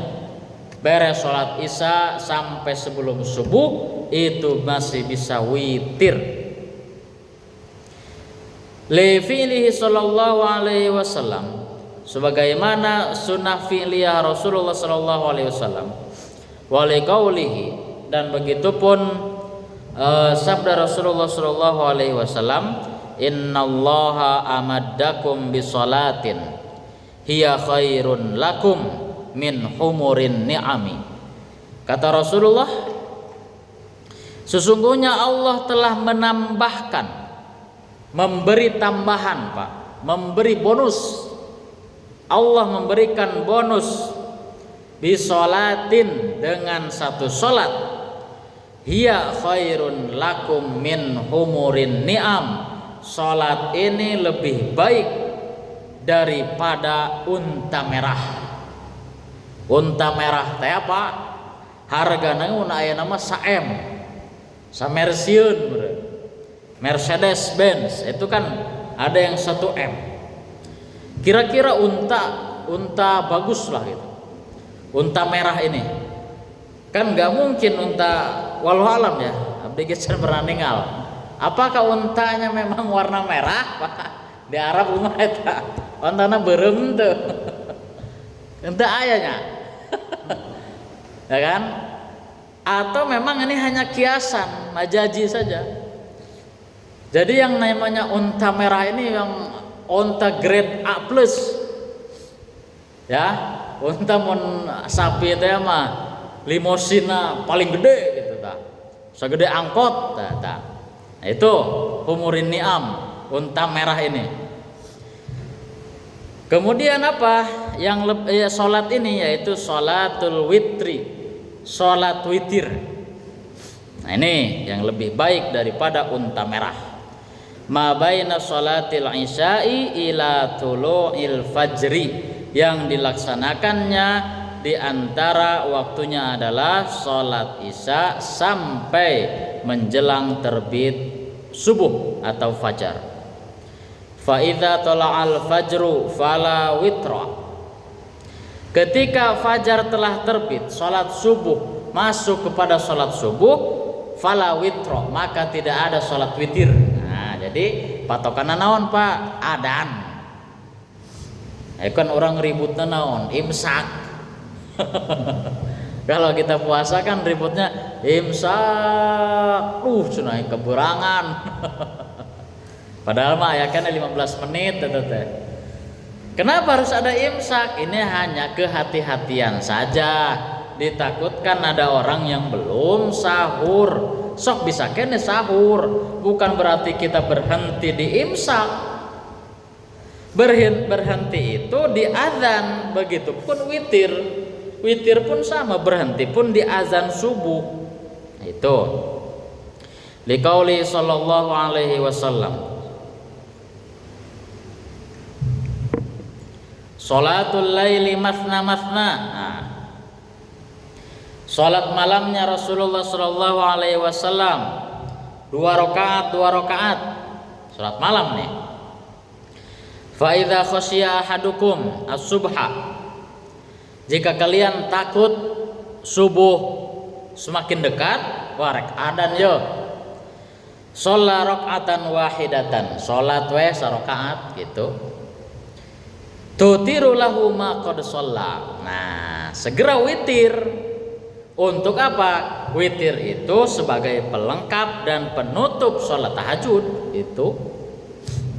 Beres sholat isya sampai sebelum subuh itu masih bisa witir. Li fi'lihi sallallahu alaihi wasallam, sebagaimana sunnah fi'liyah Rasulullah sallallahu alaihi wasallam. Wa li qaulihi, dan begitupun sabda Rasulullah sallallahu alaihi wasallam, innallaha amaddakum bisalatin hiya khairun lakum min humurin ni'ami. Kata Rasulullah, sesungguhnya Allah telah menambahkan, memberi tambahan Pak, memberi bonus. Allah memberikan bonus bisolatin, dengan 1 solat, hiya khairun lakum min humurin ni'am. Solat ini lebih baik daripada unta merah. Unta merah teh apa? Hargana aya nama saem, samersieun, Mercedes Benz itu kan ada yang 1M. Kira-kira unta bagus lah gitu. Unta merah ini kan nggak mungkin unta, walau alam ya, abdi geus pernah ningal. Apakah untanya memang warna merah Pak? Di Arab umah eta untana beureum teu. Ente ayanya. Ya kan? Atau memang ini hanya kiasan, majazi saja. Jadi yang namanya unta merah ini yang unta grade A+. Ya, unta mun sapi teh mah limosina paling gede gitu tah. Sagede angkot tah. Nah, itu humurin ni'am, unta merah ini. Kemudian apa? Yang salat ini yaitu salatul witri, salat witir. Nah, ini yang lebih baik daripada unta merah. Ma baina salatil isya'i ila tulu'il fajri, yang dilaksanakannya di antara waktunya adalah salat isya sampai menjelang terbit subuh atau fajar. Fa idza tala'al fajru fala witra. Ketika fajar telah terbit, salat subuh masuk kepada salat subuh, fala witra, maka tidak ada salat witir. Nah, jadi patokanna naon Pak? Adan. Kan orang ributnya naon? Imsak. Kalau kita puasa kan ributnya imsak. Cenah keburangan. Padahal mah ya kan 15 menit teh. Kenapa harus ada imsak? Ini hanya kehati-hatian saja. Ditakutkan ada orang yang belum sahur. Sok bisa kene sahur. Bukan berarti kita berhenti di imsak. Berhenti itu di azan, begitupun witir. Witir pun sama, berhenti pun di azan subuh. Itu. Liqauli sallallahu alaihi wasallam. Salatul laili masna masna. Nah, salat malamnya Rasulullah sallallahu alaihi wasallam 2 rakaat. Salat malam nih. Fa idza khasyiya ahadukum as-subha. Jika kalian takut subuh semakin dekat, warek adan yo. Shalla raka'atan wahidatan. Salat we sarakaat gitu. Tutiru lahu ma qad shalla. Nah, segera witir. Untuk apa? Witir itu sebagai pelengkap dan penutup sholat tahajud. Itu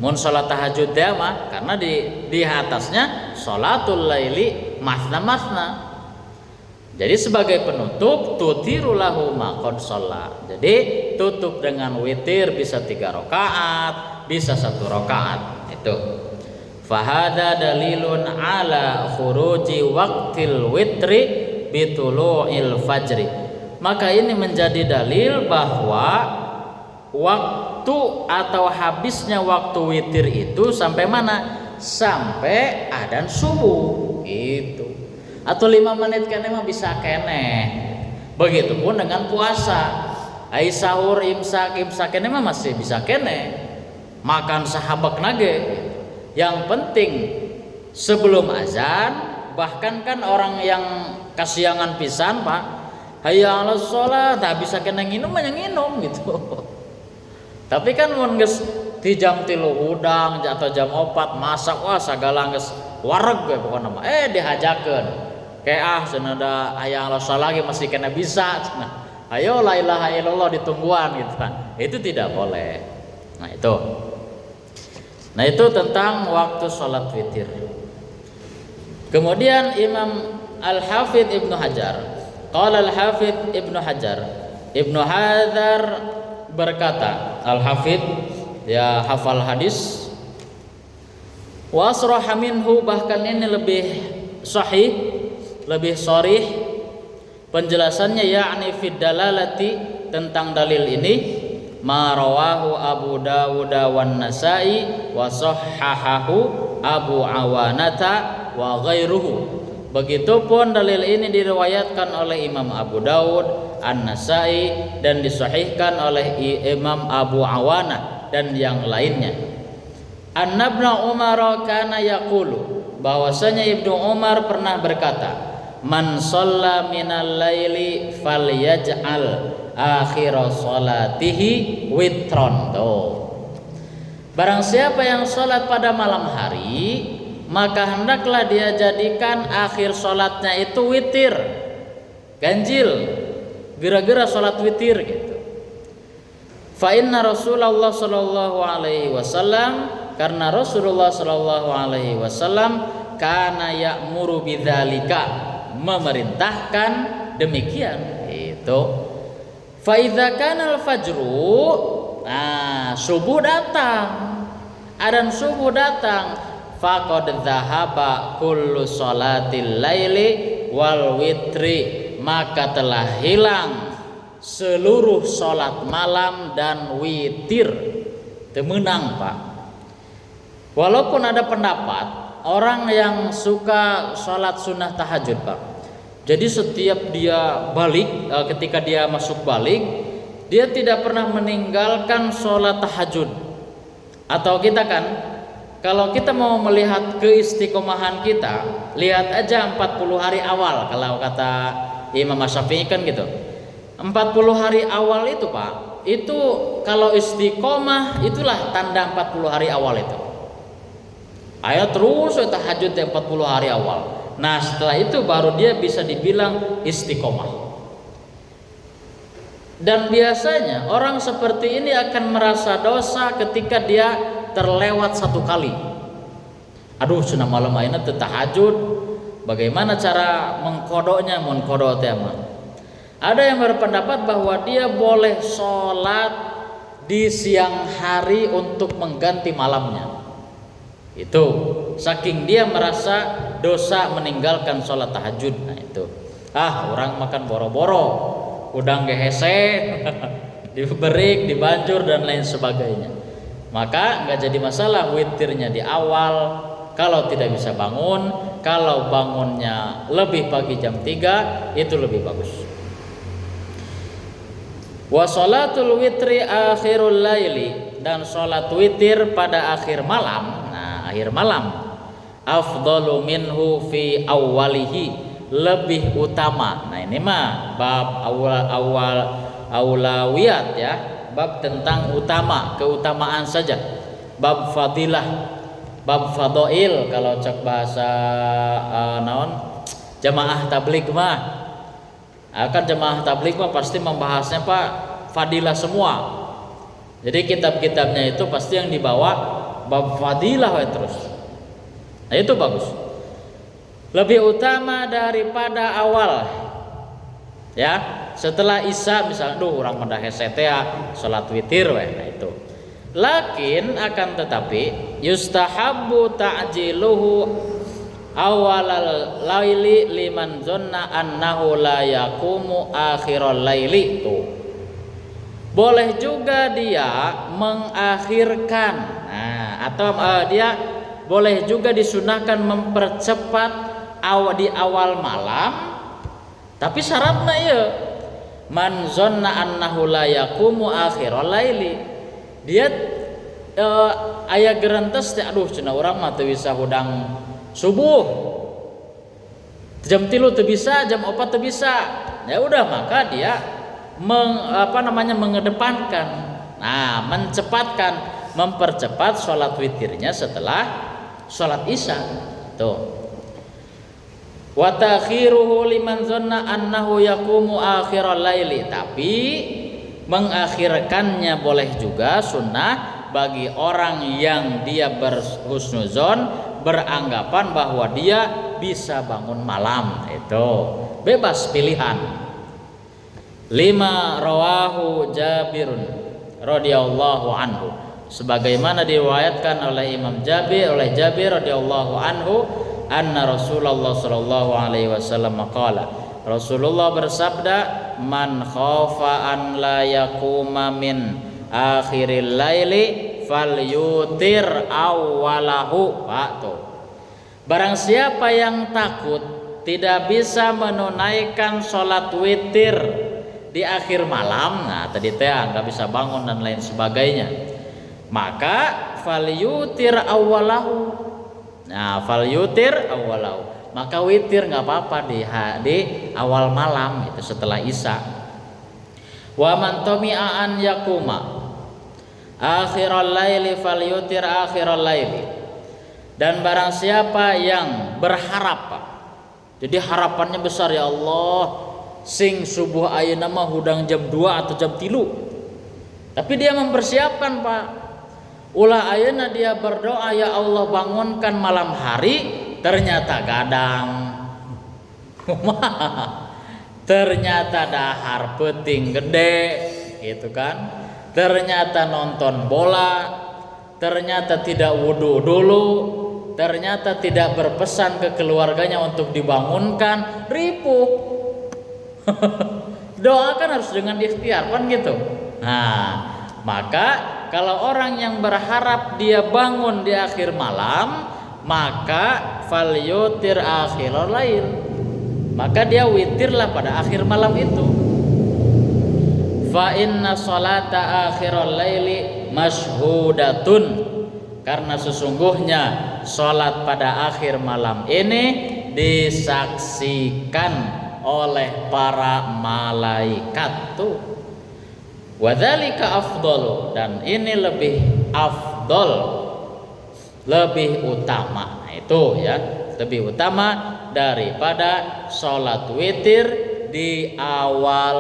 mun sholat tahajud ya mah, karena di atasnya sholatul laili masna masna. Jadi sebagai penutup tutiru lahu ma qad shalla. Jadi tutup dengan witir, bisa 3 rakaat, bisa 1 rakaat. Itu. Fahada dalilun ala khuruji waqtil witri bitulu'il fajri. Maka ini menjadi dalil bahwa waktu atau habisnya waktu witir itu sampai mana? Sampai adzan subuh gitu. Atau 5 menit kene mah bisa kene. Begitupun dengan puasa. Ai sahur imsak kene mah masih bisa kene. Makan sahabak nage gitu. Yang penting sebelum azan, bahkan kan orang yang kasiangan pisan Pak, hayya 'alas shalah, tak bisa kena nginum yang nginum gitu. Tapi kan mun geus di jam 3 udang atau jam 4 masak, wah sagala geus wareg we pokona mah dihajakeun. Kayak cenah hayya 'alas shalah ge masih kena bisa cenah. Ayo la ilaha illallah ditungguan gitu kan. Itu tidak boleh. Nah itu tentang waktu sholat witir. Kemudian Imam Al-Hafidh Ibnu Hajar, qala Al-Hafidh Ibnu Hajar, Ibnu Hajar berkata, Al-Hafidh ya hafal hadis, wa asraha minhu, bahkan ini lebih sahih, lebih sharih penjelasannya, yakni fid dalalati, tentang dalil ini, ma rawahu Abu Dawud wan Nasa'i wa sahhahahu Abu Awanata wa ghairuhu. Begitupun dalil ini diriwayatkan oleh Imam Abu Dawud, An-Nasa'i, dan disahihkan oleh Imam Abu Awana dan yang lainnya. Anna Ibnu Umar kana yaqulu, bahwasanya Ibnu Umar pernah berkata, man shalla minal laili falyaj'al akhir salatihi witron. Barang siapa yang sholat pada malam hari, maka hendaklah dia jadikan akhir sholatnya itu witir, ganjil, gara-gara sholat witir gitu. Fa inna Rasulullah sallallahu alaihi wasallam, karena Rasulullah sallallahu alaihi wasallam kana ya'muru bidzalika, memerintahkan demikian itu. Fa idza kana al-fajru, nah subuh datang, adzan subuh datang, faqad dzahaba kullu sholatil laili wal witri, maka telah hilang seluruh sholat malam dan witir. Temenang Pak. Walaupun ada pendapat orang yang suka sholat sunnah tahajud Pak, jadi setiap dia balik, ketika dia masuk balik, dia tidak pernah meninggalkan sholat tahajud. Atau kita kan, kalau kita mau melihat keistiqomahan kita, lihat aja 40 hari awal. Kalau kata Imam Syafi'i kan gitu, 40 hari awal itu Pak, itu kalau istiqomah itulah tanda 40 hari awal itu. Ayo terus tahajud 40 hari awal. Nah setelah itu baru dia bisa dibilang istiqomah. Dan biasanya orang seperti ini akan merasa dosa ketika dia terlewat satu kali. Aduh cenah malam ayeuna teu tahajud, bagaimana cara mengkodoknya? Mengkodok teh mah. Ada yang berpendapat bahwa dia boleh sholat di siang hari untuk mengganti malamnya. Itu saking dia merasa dosa meninggalkan sholat tahajud. Nah itu, orang makan boro-boro, udang gehese, diberi, dibanjur dan lain sebagainya. Maka nggak jadi masalah witirnya di awal. Kalau tidak bisa bangun, kalau bangunnya lebih pagi jam 3, itu lebih bagus. Wa sholatul witri akhirul laili, dan sholat witir pada akhir malam. Nah, akhir malam afdalu minhu fi awwalihi, lebih utama. Nah, ini mah bab aulawiyat ya, bab tentang utama, keutamaan saja. Bab fadilah, bab fadail kalau cek bahasa jamaah tabligh mah. Akan jamaah tabligh mah pasti membahasnya Pak fadilah semua. Jadi kitab-kitabnya itu pasti yang dibawa bab fadilah terus. Nah itu bagus. Lebih utama daripada awal. Ya, setelah Isya misalnya orang pada hesetea salat witir nah itu. Lakin akan tetapi yustahabbu ta'jiluhu awalal laili liman zanna annahu la yaqumu akhiral laili. Tuh. Boleh juga dia mengakhirkan. Nah, atau dia boleh juga disunahkan mempercepat di awal malam. Tapi syaratnya ya man zanna annahu la yaqumu akhiral laili. Dia aya gerentes teh aduh cenah urang mah teu bisa hudang subuh. Jam 3 teu bisa, jam 4 teu bisa. Ya udah maka dia mengedepankan. Nah, mempercepat sholat witirnya setelah sholat Isya. Tuh. Wa takhiruhu liman zanna annahu yaqumu akhiral laili, tapi mengakhirkannya boleh juga sunnah bagi orang yang dia berhusnuzon, beranggapan bahwa dia bisa bangun malam. Itu bebas pilihan. 5 rawahu Jabirun radhiyallahu anhu, sebagaimana diriwayatkan oleh Imam Jabir radhiyallahu anhu, anna Rasulullah sallallahu alaihi wasallam qala, Rasulullah bersabda, man khafa an la yaquma min akhiril laili falyutir awwalahu. Barang siapa yang takut tidak bisa menunaikan sholat witir di akhir malam, nah tadi teh nggak bisa bangun dan lain sebagainya, maka falyutir awwalahu. Nah, falyutir awwalahu, maka witir nggak apa-apa di awal malam itu setelah Isya. Wa man tami'a an yakuma akhiral laili falyutir akhiral laili, dan barang siapa yang berharap, jadi harapannya besar, ya Allah sing subuh ayeuna mah hudang jam 2 atau jam 3, tapi dia mempersiapkan Pak, ulah ayeuna dia berdoa, ya Allah bangunkan malam hari, ternyata gadang, ternyata dahar peuting gede, gitu kan? Ternyata nonton bola, ternyata tidak wudhu dulu, ternyata tidak berpesan ke keluarganya untuk dibangunkan, ripuh. Doa kan harus dengan ikhtiar kan gitu. Nah, maka kalau orang yang berharap dia bangun di akhir malam, maka falyutir akhiral lail, maka dia witirlah pada akhir malam itu. Fa inna salata akhiral laili masyhudatun, karena sesungguhnya salat pada akhir malam ini disaksikan oleh para malaikat. Tuh. Wadzalika afdalu, dan ini lebih afdal, lebih utama. Nah, itu ya, lebih utama daripada sholat witir di awal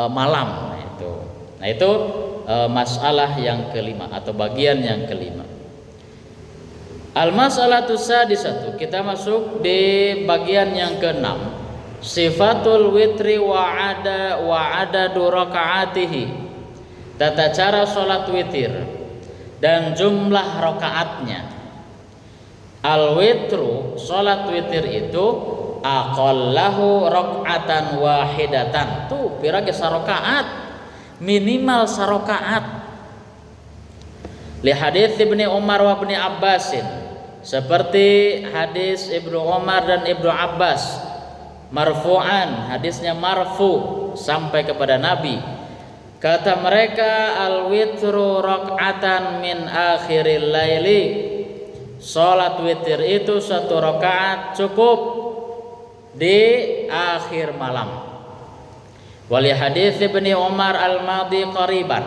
malam. Nah itu masalah yang kelima atau bagian yang kelima. Al-mas'alatu sadisatu, kita masuk di bagian yang keenam. Sifatul witri wa adadu rakaatihi, tata cara sholat witir dan jumlah rakaatnya. Al witru, salat witir itu aqallahu rakaatan wahidatan. Tuh pirage sarakaat, minimal sarakaat. Li hadits Ibnu Umar wa Ibnu Abbasin, seperti hadis Ibnu Umar dan Ibnu Abbas marfu'an, hadisnya marfu sampai kepada Nabi. Kata mereka, al witru rakaatan min akhiril laili. Salat witir itu satu rakaat cukup di akhir malam. Wali hadis Ibnu Umar al-madi qariban,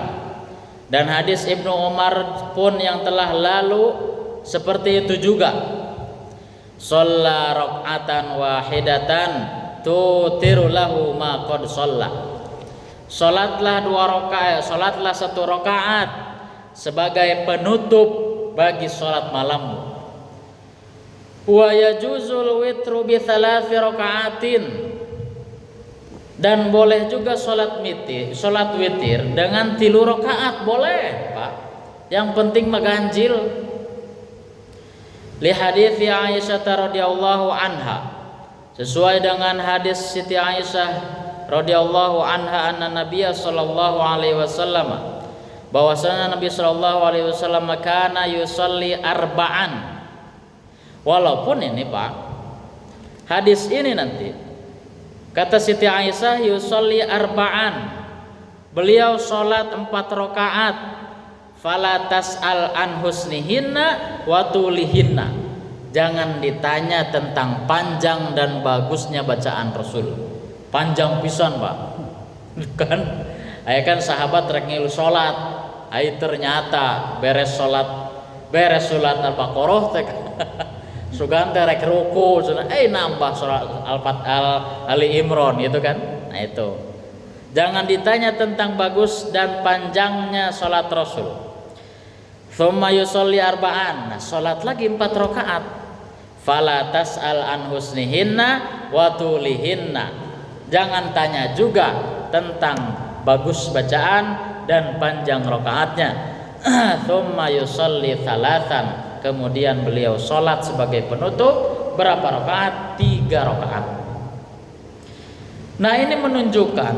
dan hadis Ibnu Umar pun yang telah lalu seperti itu juga. Shalla rakaatan wahidatan tutiru lahu ma qad shalla. Salatlah satu rakaat sebagai penutup bagi salat malammu. Wa yajuzul witru bi thalathi rakaatin, dan boleh juga salat witir dengan 3 rakaat, boleh, Pak. Yang penting maganjil. Li hadits Aisyah radhiyallahu anha, sesuai dengan hadis Siti Aisyah radhiyallahu anha, anna Nabiya sallallahu alaihi wasallam, bahwasanya Nabi sallallahu alaihi wasallam kana yusalli arba'an. Walaupun ini Pak, hadis ini nanti kata Siti Aisyah yusalli arba'an, beliau salat 4 rakaat. Fala tas'al an husnihinna wa tulihinna, jangan ditanya tentang panjang dan bagusnya bacaan Rasul. Panjang pisan, Pak. Kan aya kan sahabat rek ngilu salat, ai ternyata beres salat Al-Baqarah teh sugan teh rek ruku, nambah surat Ali Imran gitu kan. Nah itu. Jangan ditanya tentang bagus dan panjangnya salat Rasul. Tsumma yusolli arba'an, nah, salat lagi 4 rakaat. Fala tas'al an husnihinna wa tulihinna, jangan tanya juga tentang bagus bacaan dan panjang rakaatnya. Tsumma yusolli thalathan, kemudian beliau salat sebagai penutup berapa rakaat? 3 rakaat. Nah ini menunjukkan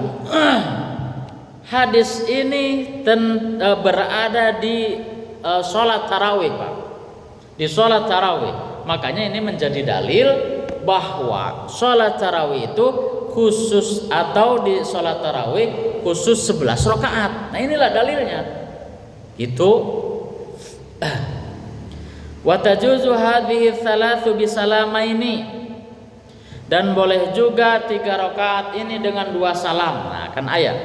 hadis ini berada di sholat tarawih, Pak, di sholat tarawih. Makanya ini menjadi dalil bahwa sholat tarawih itu khusus, atau di sholat tarawih khusus 11 rakaat. Nah inilah dalilnya. Itu wa tajuzu hadhihi thalathu bisalamaini, dan boleh juga 3 rakaat ini dengan 2 salam. Nah kan ayat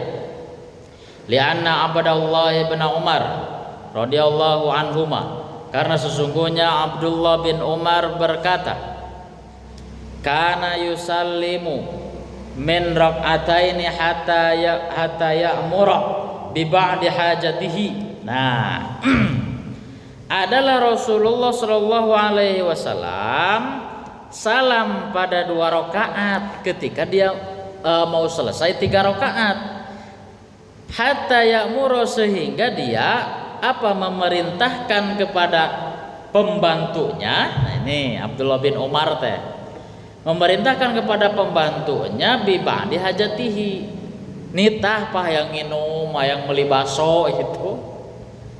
li'anna Abdullah bin Umar radhiyallahu anhuma, karena sesungguhnya Abdullah bin Umar berkata, kana yusallimu min rak'ataini hatta ya'mura bi ba'di hajatihi. Nah adalah Rasulullah sallallahu alaihi wasallam salam pada 2 rakaat ketika dia mau selesai 3 rakaat. Hatta ya'muru, sehingga dia memerintahkan kepada pembantunya. Nah ini Abdullah bin Umar teh memerintahkan kepada pembantunya bi ba'di hajatihi, nitah pah yang minum, yang beli baso itu.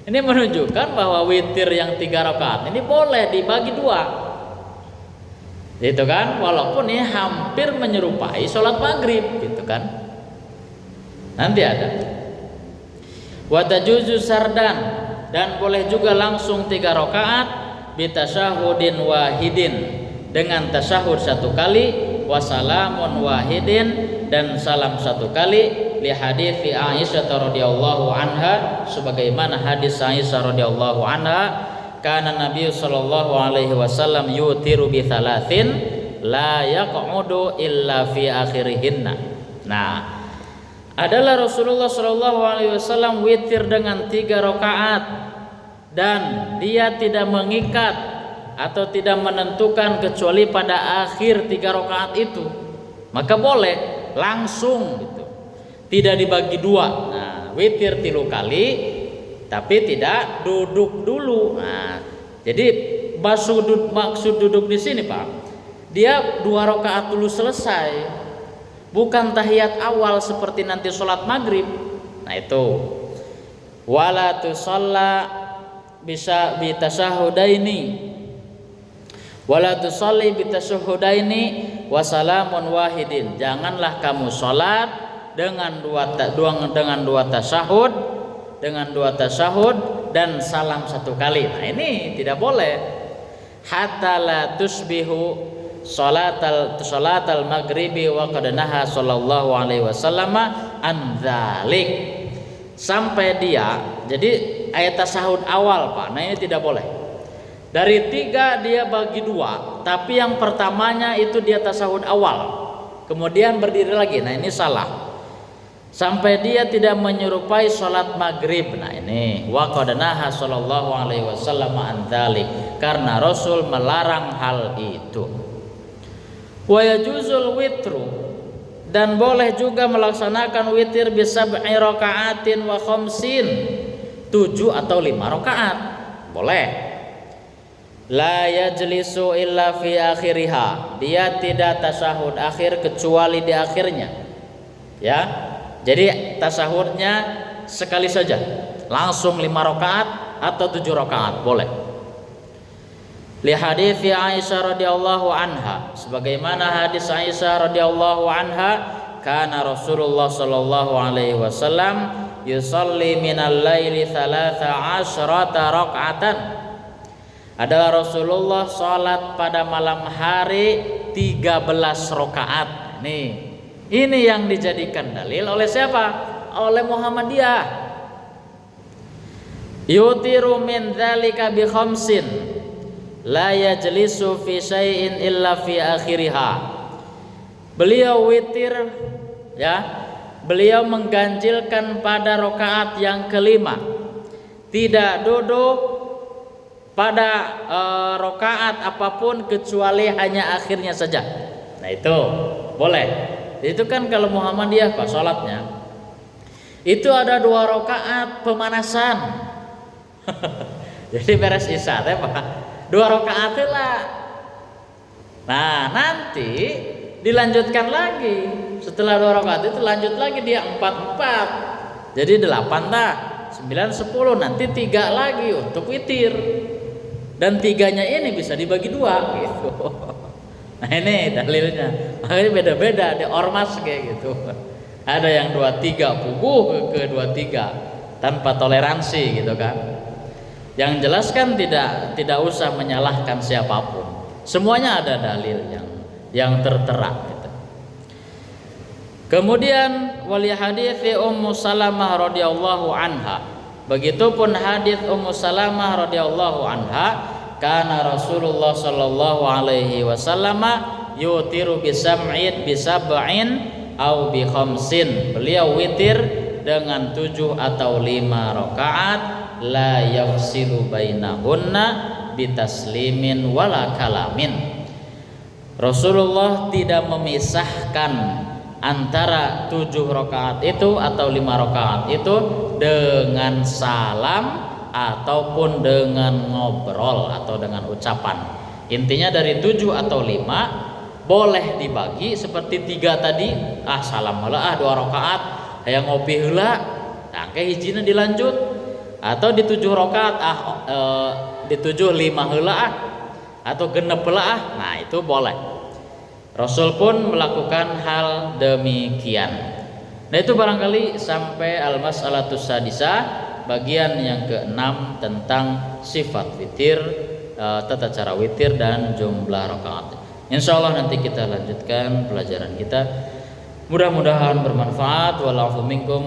Ini menunjukkan bahwa witir yang 3 rakaat ini boleh dibagi 2. Gitu kan? Walaupun ini hampir menyerupai sholat maghrib, gitu kan? Nanti ada. Wa tajuzu sardan, dan boleh juga langsung 3 rakaat bitasyahudin wahidin, dengan tasyahud 1 kali, wa salamun wahidin, dan salam 1 kali, li hadits Aisyah radhiyallahu anha, sebagaimana hadis Aisyah radhiyallahu anha, kana Nabi sallallahu alaihi wasallam yutiru bi thalathin la yaq'udu illa fi akhirihinna. Nah, adalah Rasulullah sallallahu alaihi wasallam witir dengan 3 rakaat, dan dia tidak mengikat atau tidak menentukan kecuali pada akhir 3 rakaat itu. Maka boleh langsung gitu. Tidak dibagi 2. Nah, witir 3 kali tapi tidak duduk dulu. Nah, jadi maksud duduk di sini Pak, dia 2 rakaat dulu selesai, bukan tahiyat awal seperti nanti sholat maghrib. Nah itu wala tusalla bisa bitasyahudaini wala tusalli bitasyahudaini wa salamun wahidin. Janganlah kamu sholat dengan dua tasyahud dan salam 1 kali. Nah ini tidak boleh. Hatta la tusbihu salatal maghribi wa qad naha sallallahu alaihi wasallam an dzalik. Sampai dia, jadi ayat tasyahud awal Pak. Nah ini tidak boleh. Dari 3 dia bagi 2, tapi yang pertamanya itu dia tasyahud awal, kemudian berdiri lagi. Nah ini salah. Sampai dia tidak menyerupai sholat maghrib. Nah ini wa qad naha sallallahu alaihi wasallam an dzalik, karena Rasul melarang hal itu. Wa yajuzul witru, dan boleh juga melaksanakan witir bisab'i raka'atin wa khamsin, 7 atau 5 rakaat boleh. La yajlisu illa fi akhiriha, dia tidak tasyahud akhir kecuali di akhirnya. Ya, jadi tasyahudnya sekali saja, langsung 5 rakaat atau 7 rakaat boleh. Li hadithi Aisyah radhiyallahu anha, sebagaimana hadis Aisyah radhiyallahu anha, kana Rasulullah sallallahu alaihi wasallam yusalli minal laili 13 rakaatan. Adalah Rasulullah salat pada malam hari 13 rakaat. Ini yang dijadikan dalil oleh siapa? Oleh Muhammadiyah. Yutiru min dzalika bi khamsin la yajlisu fi syai'in illa fi akhiriha. Beliau witir, ya, beliau mengganjilkan pada rakaat yang kelima, tidak duduk pada rakaat apapun kecuali hanya akhirnya saja. Nah itu boleh. Itu kan kalau Muhammadiyah Pak sholatnya itu ada 2 rakaat pemanasan. Jadi beres isya teh Pak, 2 rakaat lah. Nah nanti dilanjutkan lagi, setelah 2 rakaat itu lanjut lagi dia 4 jadi 8 dah, 9 10, nanti 3 lagi untuk witir, dan 3-nya ini bisa dibagi 2 gitu. Nah ini dalilnya, makanya beda-beda di ormas kayak gitu. Ada yang 23 puguh ke 23 tanpa toleransi gitu kan. Yang jelas kan tidak usah menyalahkan siapapun. Semuanya ada dalil yang tertera gitu. Kemudian wali hadits Ummu Salamah radhiyallahu anha. Begitupun hadits Ummu Salamah radhiyallahu anha, kana Rasulullah sallallahu alaihi wasallam yutiru bisab'in au bi khamsin. Beliau witir dengan 7 atau 5 rakaat, la yafsilu bainahunna bitaslimin wala kalamin. Rasulullah tidak memisahkan antara 7 rakaat itu atau 5 rakaat itu dengan salam ataupun dengan ngobrol atau dengan ucapan. Intinya dari 7 atau 5 boleh dibagi seperti 3 tadi, salam heula 2 rakaat, aya ngopi heula, tangke hijina dilanjut, atau di 7 rakaat di 7 5 heula atau genep heula. Nah itu boleh. Rasul pun melakukan hal demikian. Nah itu barangkali sampai al-mas'alatus sadisah, bagian yang ke-6 tentang sifat witir, tata cara witir dan jumlah rakaat. Insyaallah nanti kita lanjutkan pelajaran kita. Mudah-mudahan bermanfaat. Wallahu minkum.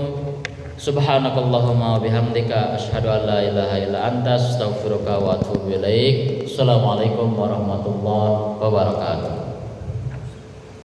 Subhanakallahumma wabihamdika asyhadu an la ilaha illa anta astaghfiruka wa atubu ilaik. Assalamualaikum warahmatullahi wabarakatuh.